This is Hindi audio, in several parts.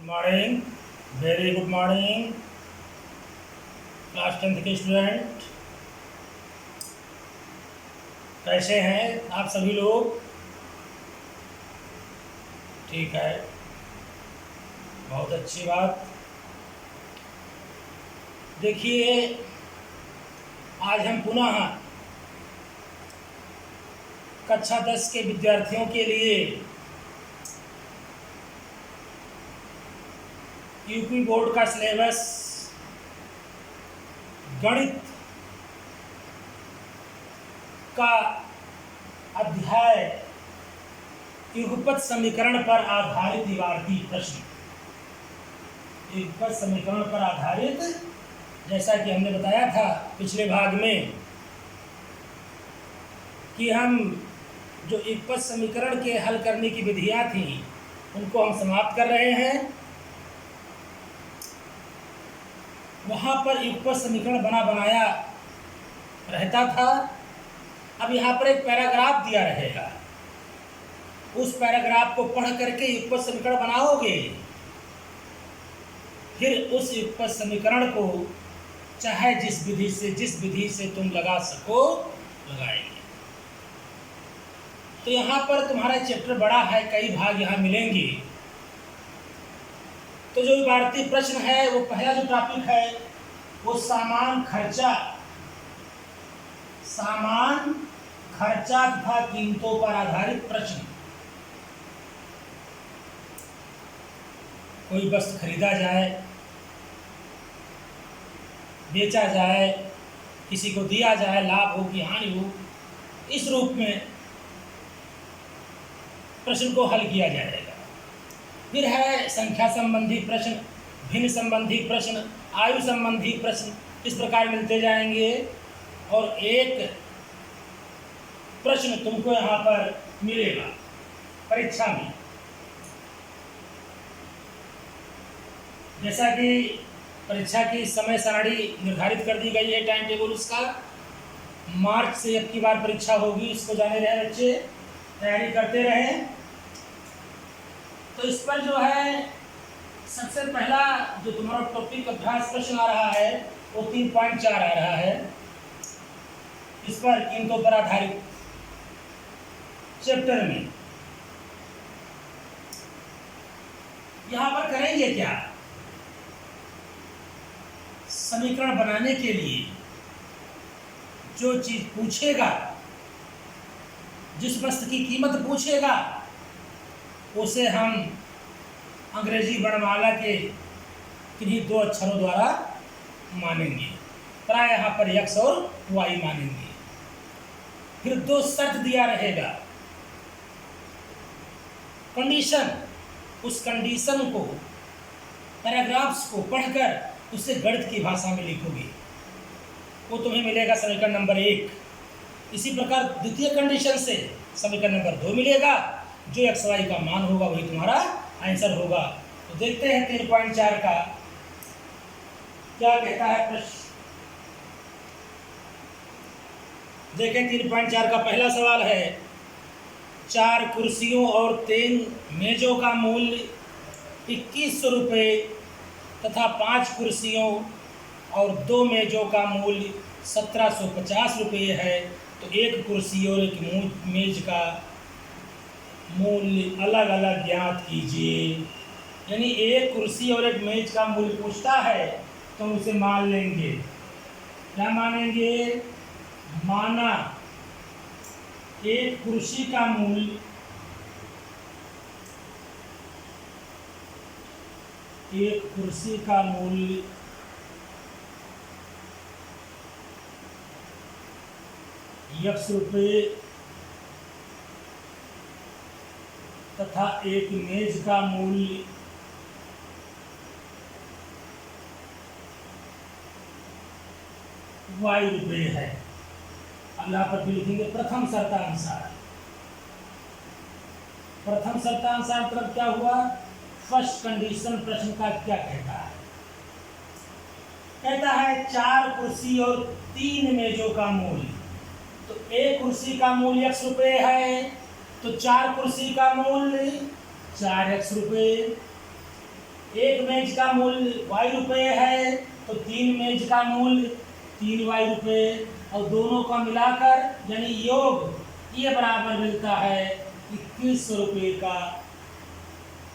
Morning, very good morning class 10th के स्टूडेंट। कैसे हैं आप सभी लोग? ठीक है, बहुत अच्छी बात। देखिए, आज हम पुनः कक्षा 10 के विद्यार्थियों के लिए यूपी बोर्ड का सिलेबस गणित का अध्याय युगपत समीकरण पर आधारित इबारती प्रश्न, युगपत समीकरण पर आधारित, जैसा कि हमने बताया था पिछले भाग में कि हम जो युगपत समीकरण के हल करने की विधियां थी उनको हम समाप्त कर रहे हैं। वहाँ पर युगपत समीकरण बना बनाया रहता था। अब यहाँ पर एक पैराग्राफ दिया रहेगा, उस पैराग्राफ को पढ़ करके युगपत समीकरण बनाओगे, फिर उस युगपत समीकरण को चाहे जिस विधि से तुम लगा सको लगाएंगे। तो यहाँ पर तुम्हारा चैप्टर बड़ा है, कई भाग यहाँ मिलेंगे। तो जो इबारती प्रश्न है वो पहला जो टॉपिक है वो सामान खर्चा तथा कीमतों पर आधारित प्रश्न। कोई वस्तु खरीदा जाए, बेचा जाए, किसी को दिया जाए, लाभ हो कि हानि हो, इस रूप में प्रश्न को हल किया जाएगा। फिर है संख्या संबंधी प्रश्न, भिन्न संबंधी प्रश्न, आयु संबंधी प्रश्न, इस प्रकार मिलते जाएंगे। और एक प्रश्न तुमको यहाँ पर मिलेगा परीक्षा में, जैसा कि परीक्षा की समय सारणी निर्धारित कर दी गई है, टाइम टेबल उसका। मार्च से अब की बार परीक्षा होगी, इसको जाने रहे बच्चे, तैयारी करते रहें। तो इस पर जो है सबसे पहला जो तुम्हारा टॉपिक अभ्यास प्रश्न आ रहा है वो 3.4 आ रहा है। इस पर कीमतों पर आधारित चैप्टर में यहाँ पर करेंगे क्या, समीकरण बनाने के लिए जो चीज पूछेगा, जिस वस्तु की कीमत पूछेगा, उसे हम अंग्रेजी वर्णमाला के किन्हीं दो अक्षरों द्वारा मानेंगे। प्राय यहाँ पर x और y मानेंगे। फिर दो शर्त दिया रहेगा, कंडीशन। उस कंडीशन को, पैराग्राफ्स को पढ़कर उसे गणित की भाषा में लिखोगे, वो तुम्हें मिलेगा समीकरण नंबर 1। इसी प्रकार द्वितीय कंडीशन से समीकरण नंबर 2 मिलेगा। जो एक्स वाई का मान होगा वही तुम्हारा आंसर होगा। तो देखते हैं 3.4 का क्या कहता है प्रश्न। देखें, 3.4 का पहला सवाल है, 4 कुर्सियों और 3 मेजों का मूल्य 2100 रुपये तथा 5 कुर्सियों और 2 मेजों का मूल्य 1750 रुपये है। तो एक कुर्सी और एक मेज का मूल्य अलग अलग ज्ञात कीजिए। यानी एक कुर्सी और एक मेज का मूल्य पूछता है तो उसे मान लेंगे। क्या मानेंगे? माना एक कुर्सी का मूल्य, एक कुर्सी का मूल्य x रुपये तथा एक मेज का मूल्य y रुपये है। अब यहाँ पर भी लिखेंगे प्रथम शर्तानुसार। प्रथम शर्तानुसार मतलब क्या हुआ? फर्स्ट कंडीशन प्रश्न का क्या कहता है? कहता है 4 कुर्सी और 3 मेजों का मूल्य। तो एक कुर्सी का मूल्य x रुपये है, तो 4 कुर्सी का मूल्य 4x रुपये एक मेज का मूल्य y रुपये है तो 3 मेज का मूल्य 3y रुपये, और दोनों का मिलाकर यानी योग ये बराबर मिलता है 2100 रुपये का।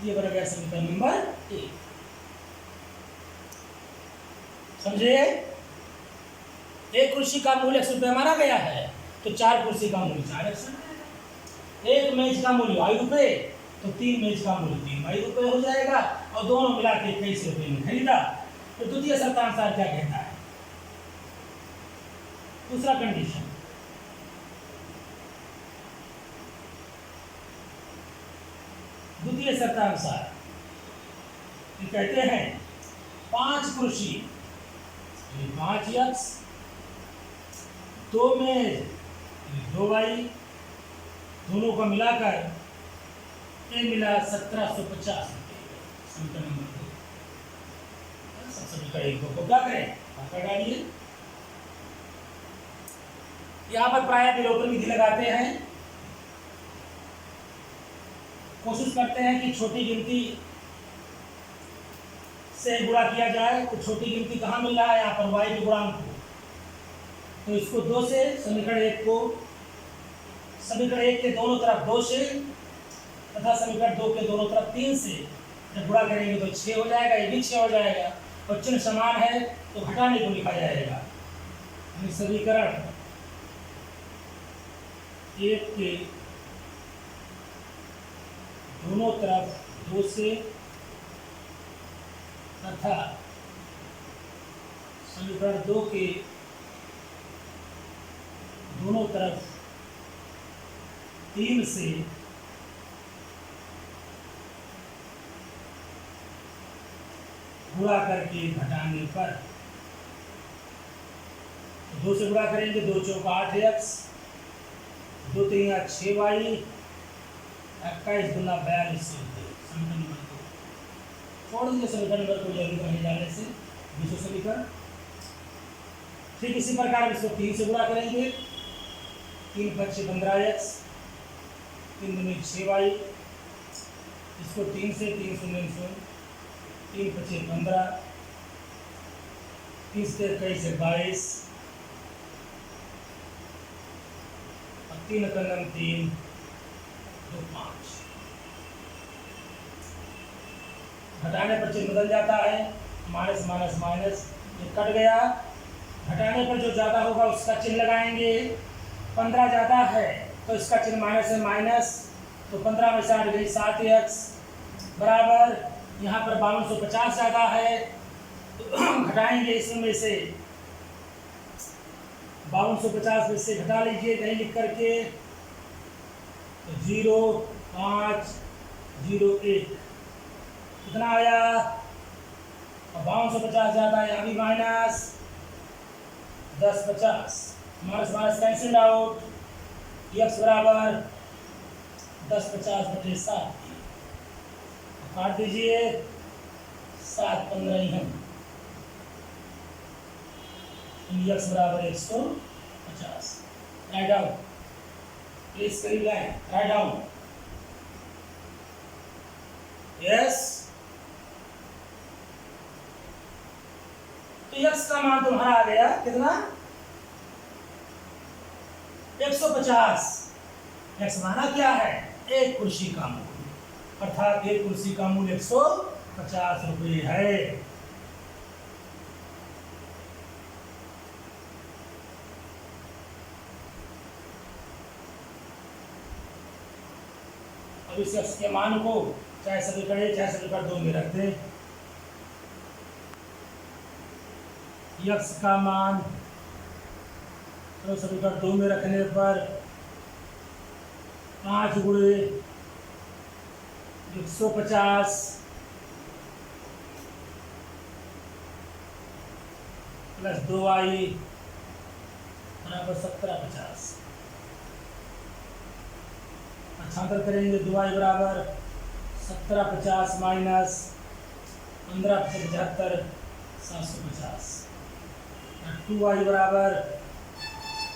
ये बन गया समीकरण नंबर 1। समझे? एक कुर्सी का मूल्य 100 रुपये माना गया है तो 4 कुर्सी का मूल्य 400। एक मेज का मूल्य y रुपये तो 3 मेज का मूल्य 3y रुपये हो जाएगा, और दोनों मिला के 21 रुपये में खरीदा। तो द्वितीय शर्तानुसार क्या कहता है? दूसरा कंडीशन, द्वितीय शर्तानुसार कहते हैं 5 कुर्सी 5 x, 2 मेज 2y, दोनों को मिलाकर ये मिला 1750 रुपये। समीकरण नंबर 2। सब समीकरण को क्या करें? आंकड़ा डालिए। यहाँ पर प्रायः विलोपन विधि लगाते हैं, कोशिश करते हैं कि छोटी गिनती से गुणा किया जाए। तो छोटी गिनती कहाँ मिल रहा है? यहाँ पर y के गुणांक को, तो इसको 2 से, समीकरण 1 को, समीकरण 1 के दोनों तरफ 2 से तथा समीकरण 2 के दोनों तरफ 3 से जब गुणा करेंगे तो 6 हो जाएगा, ये भी 6 हो जाएगा, और चिन्ह समान है तो घटाने को लिखा जाएगा। समीकरण 1 के दोनों तरफ 2 से तथा समीकरण 2 के दोनों तरफ 3 से गुणा करके घटाने पर, 2 से गुणा करेंगे 2 चौका 8x, 2 3 6y, 21 दूना 42। समीकरण नंबर 2 छोड़ दीजिए, समीकरण नंबर को जल्दी करने जाने से दूसरे समीकरण। ठीक इसी प्रकार इसको 3 से गुणा करेंगे, 3 × 5 = 15x, 3 दूनी 6y, इसको 3 से 3 शून्य 3 × 5 = 15, 30 से 21 से 22, 3 × 3 2 5। घटाने पर चिन्ह बदल जाता है, माइनस माइनस माइनस, ये कट गया। घटाने पर जो ज़्यादा होगा उसका चिन्ह लगाएंगे। 15 ज़्यादा है तो इसका चिन्ह माइनस है, माइनस, तो 15 में से 8 गई 7x बराबर, यहाँ पर 5250 ज़्यादा है तो घटाएंगे इसमें से 5250 में से घटा लीजिए कहीं लिख करके, तो 0 5 0 1 कितना आया? 5250 ज़्यादा, यहाँ भी minus 10 50, minus minus cancel out, x बराबर 10 50/7 काट दीजिए, 7 15 x बराबर 150। राइट डाउन प्लीज, करीब लाए, राइट डाउन। यस, तो x का मान तुम्हारा आ गया कितना? 150। x माना क्या है? एक कुर्सी का मूल्य, अर्थात एक कुर्सी का मूल्य 150 रुपये है। अब इस x के मान को चाहे समीकरण 1 चाहे समीकरण 2 में रख दें। x का मान तो समीकरण 2 में रखने पर 5 × 150 + 2y बराबर 1750। अच्छांतर करेंगे, 2y बराबर 1750 माइनस 15 × 75 750, 2y बराबर,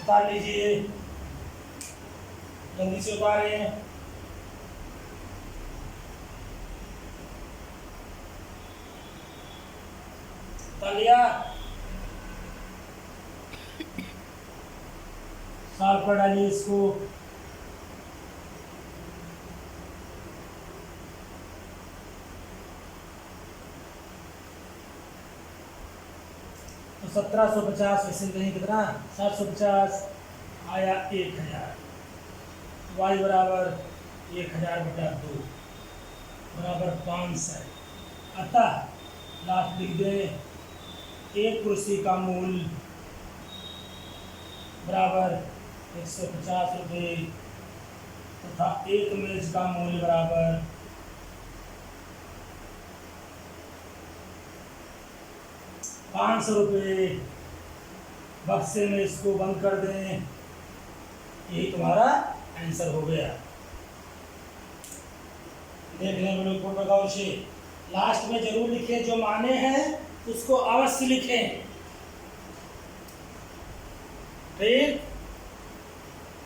उतार लीजिए, जल्दी से उतारें, कर लिया, सॉल्व कर डालिए इसको। तो 1750 वैसे कहीं कितना 750 आया 1000, y बराबर 1000/2 बराबर 500। अतः लास्ट लिख दें, एक कुर्सी का मूल्य बराबर 150 रुपये तथा एक मेज का मूल्य बराबर 500 रुपये। बक्से में इसको बंद कर दें, यही तुम्हारा आंसर हो गया। देख लें हम लोग पूर्ण गौर से, लास्ट में जरूर लिखें, जो माने हैं उसको अवश्य लिखें। ठीक,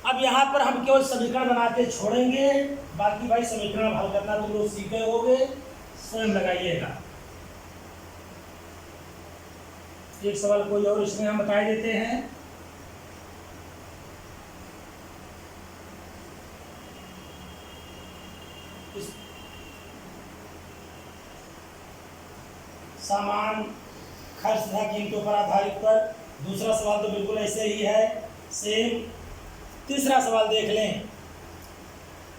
अब यहाँ पर हम केवल समीकरण बनाते छोड़ेंगे, बाकी भाई समीकरण हल करना तुम लोग सीखे होगे, स्वयं लगाइएगा। एक सवाल कोई और इसमें हम बता देते हैं। सामान खर्च तथा कीमतों पर आधारित पर, दूसरा सवाल तो बिल्कुल ऐसे ही है, सेम। तीसरा सवाल देख लें।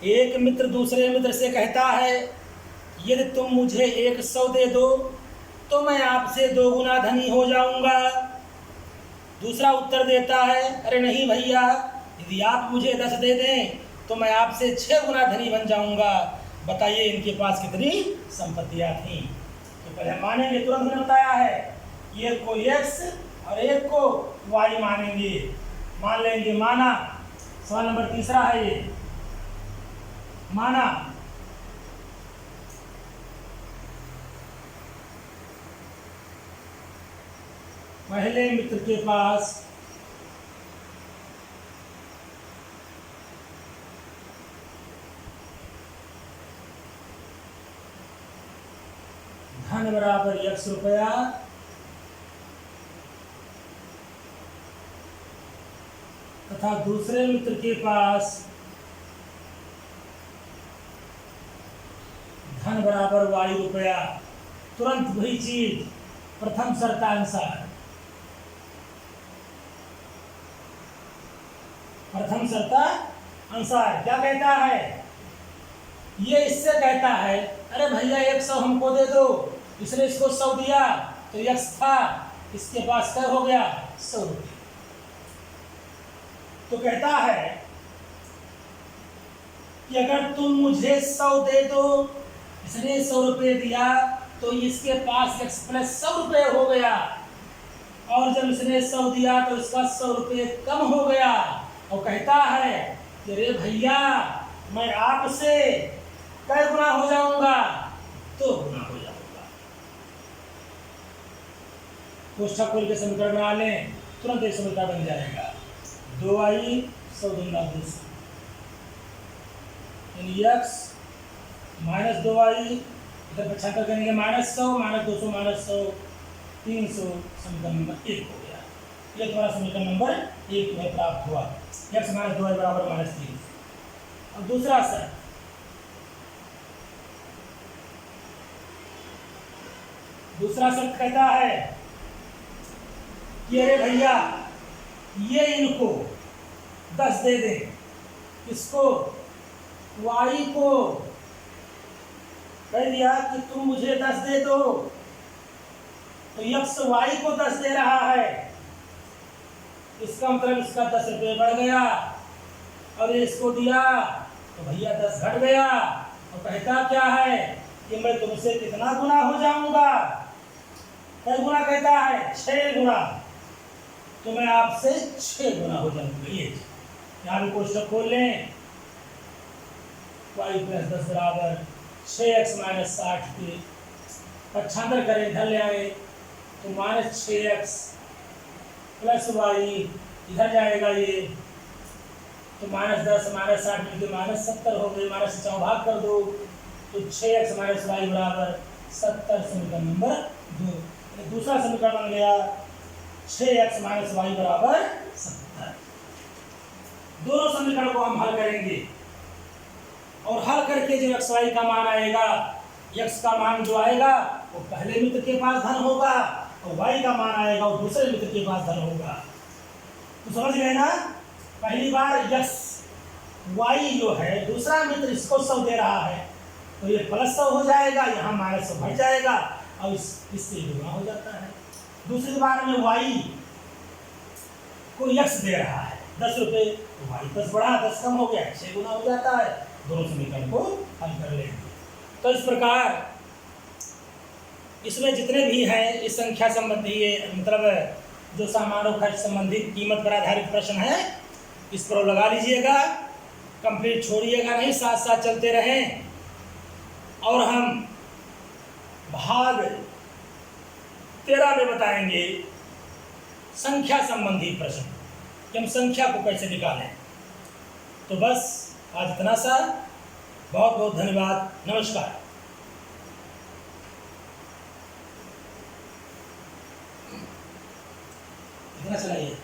एक मित्र दूसरे मित्र से कहता है, यदि तुम मुझे 100 दे दो तो मैं आपसे 2 गुना धनी हो जाऊंगा। दूसरा उत्तर देता है, अरे नहीं भैया, यदि आप मुझे 10 दे दें तो मैं आपसे 6 गुना धनी बन जाऊंगा। बताइए इनके पास कितनी संपत्तियां थीं। तो पहले मानेंगे, तुरंत मैंने बताया है, एक को x और एक को y मानेंगे, मान लेंगे, माना। सवाल नंबर तीसरा है ये, माना। पहले मित्र के पास धन बराबर x रुपया तथा दूसरे मित्र के पास धन बराबर y रुपया। तुरंत वही चीज प्रथम शर्तानुसार, प्रथम शर्तानुसार क्या कहता है, ये इससे कहता है, अरे भैया 100 हमको दे दो, इसने इसको 100 दिया तो x था, इसके पास क्या हो गया 100 रुपये। तो कहता है कि अगर तुम मुझे 100 दे दो, इसने 100 रुपये दिया तो इसके पास x प्लस 100 रुपये हो गया, और जब इसने 100 दिया तो इसका 100 रुपये कम हो गया। और कहता है कि अरे भैया, मैं आपसे कै गुना हो जाऊंगा, 2 गुना हो जाऊंगा। कोष्ठक खोल के समीकरण बना लें, तुरंत एक समीकरण बन जाएगा। 2i 100 दूना 200, यानी x माइनस 2i, इधर पक्षांतर करेंगे -100 -200 -100 300, समीकरण नंबर 1 हो गया। ये तुम्हारा समीकरण नंबर 1 तुम्हें प्राप्त हुआ, x माइनस 2i बराबर -3। अब दूसरा शर्त, दूसरा शर्त कहता है कि अरे भैया, ये इनको 10 दे दें, इसको y को कह दिया कि तुम मुझे 10 दे दो, तो x y को 10 दे रहा है, इसका मतलब इसका 10 रुपये बढ़ गया, और इसको दिया तो भैया 10 घट गया। और कहता क्या है कि मैं तुमसे कितना गुना हो जाऊंगा, कई गुना कहता है 6 गुना, तो मैं आपसे 6 गुना हो जाऊंगा। ये यहाँ भी कोष्ठक खोल लें, y प्लस 10 बराबर 6x माइनस 60 के पक्षांतर करें, इधर ले आए तो -6x प्लस y, इधर जाएगा ये तो -10 -60 मिलकर -70 हो गए, माइनस से भाग कर दो तो 6x माइनस y बराबर 70, समीकरण नंबर 2। दूसरा समीकरण बन गया 6x माइनस वाई बराबर 70। दोनों समीकरण को हम हल करेंगे और हल करके जो एक्स वाई का मान आएगा, एक्स का मान जो आएगा वो पहले मित्र के पास धन होगा और वाई का मान आएगा वो दूसरे मित्र के पास धन होगा। तो समझ गए ना, पहली बार एक्स वाई जो है दूसरा मित्र इसको 100 दे रहा है तो ये +100 हो जाएगा, यहाँ -100 बढ़ जाएगा और इससे गुना हो जाता है। दूसरी बार में वाई को एक्स दे रहा है 10 रुपये तो वाई 10 बढ़ा 10 कम हो गया, 6 गुना हो जाता है। दोनों समीकरण को हल कर लेंगे। तो इस प्रकार इसमें जितने भी हैं इस संख्या संबंधी मतलब जो सामानों खर्च संबंधित कीमत पर आधारित प्रश्न है इस पर लगा लीजिएगा, कंप्लीट छोड़िएगा नहीं, साथ साथ चलते रहें। और हम भाग 13 में बताएंगे संख्या संबंधी प्रश्न कि हम संख्या को कैसे निकालें। तो बस आज इतना सा, बहुत बहुत धन्यवाद, नमस्कार। इतना चलाइए।